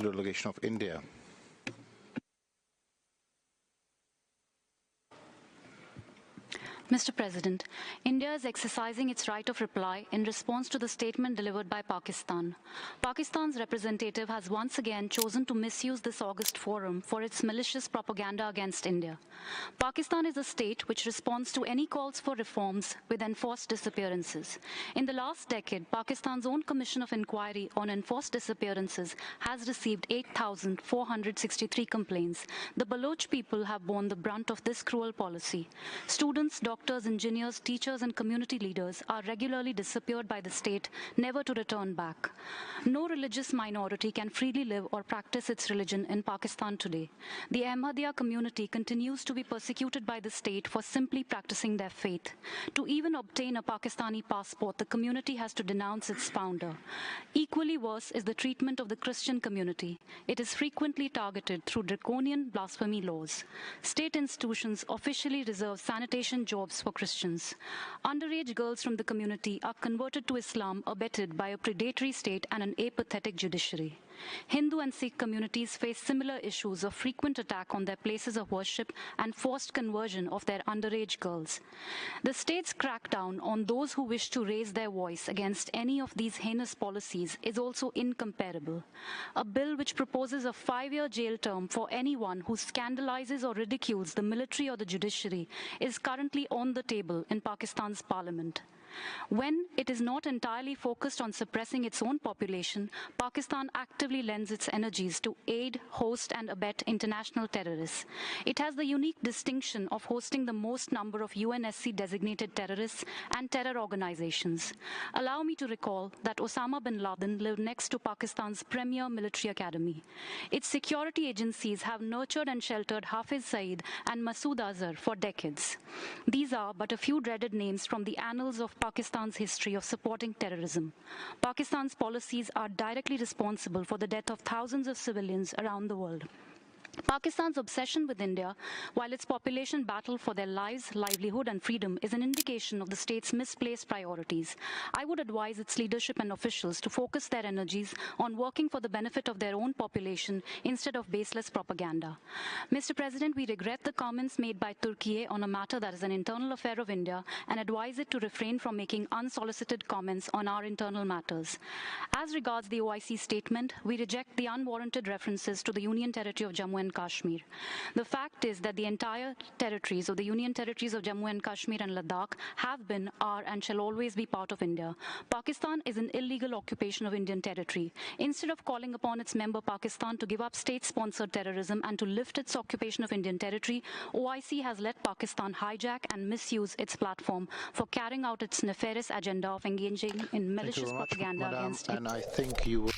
Special Delegation of India. Mr. President, India is exercising its right of reply in response to the statement delivered by Pakistan. Pakistan's representative has once again chosen to misuse this August forum for its malicious propaganda against India. Pakistan is a state which responds to any calls for reforms with enforced disappearances. In the last decade, Pakistan's own Commission of Inquiry on Enforced Disappearances has received 8,463 complaints. The Baloch people have borne the brunt of this cruel policy. Students, doctors, engineers, teachers, and community leaders are regularly disappeared by the state, never to return back. No religious minority can freely live or practice its religion in Pakistan today. The Ahmadiyya community continues to be persecuted by the state for simply practicing their faith. To even obtain a Pakistani passport, the community has to denounce its founder. Equally worse is the treatment of the Christian community. It is frequently targeted through draconian blasphemy laws. State institutions officially reserve sanitation jobs for Christians. Underage girls from the community are converted to Islam abetted by a predatory state and an apathetic judiciary. Hindu and Sikh communities face similar issues of frequent attack on their places of worship and forced conversion of their underage girls. The state's crackdown on those who wish to raise their voice against any of these heinous policies is also incomparable. A bill which proposes a 5-year jail term for anyone who scandalizes or ridicules the military or the judiciary is currently on the table in Pakistan's parliament. When it is not entirely focused on suppressing its own population, Pakistan actively lends its energies to aid, host, and abet international terrorists. It has the unique distinction of hosting the most number of UNHRC designated terrorists and terror organizations. Allow me to recall that Osama bin Laden lived next to Pakistan's premier military academy. Its security agencies have nurtured and sheltered Hafiz Saeed and Masood Azhar for decades. These are but a few dreaded names from the annals of Pakistan's history of supporting terrorism. Pakistan's policies are directly responsible for the death of thousands of civilians around the world. Pakistan's obsession with India, while its population battle for their lives, livelihood, and freedom, is an indication of the state's misplaced priorities. I would advise its leadership and officials to focus their energies on working for the benefit of their own population instead of baseless propaganda. Mr. President, we regret the comments made by Turkey on a matter that is an internal affair of India and advise it to refrain from making unsolicited comments on our internal matters. As regards the OIC statement, we reject the unwarranted references to the Union Territory of Jammu and Kashmir. The fact is that the entire territories of the Union Territories of Jammu and Kashmir and Ladakh have been, are, and shall always be part of India. Pakistan is an illegal occupation of Indian territory. Instead of calling upon its member Pakistan to give up state-sponsored terrorism and to lift its occupation of Indian territory, OIC has let Pakistan hijack and misuse its platform for carrying out its nefarious agenda of engaging in malicious propaganda against it. And I think you will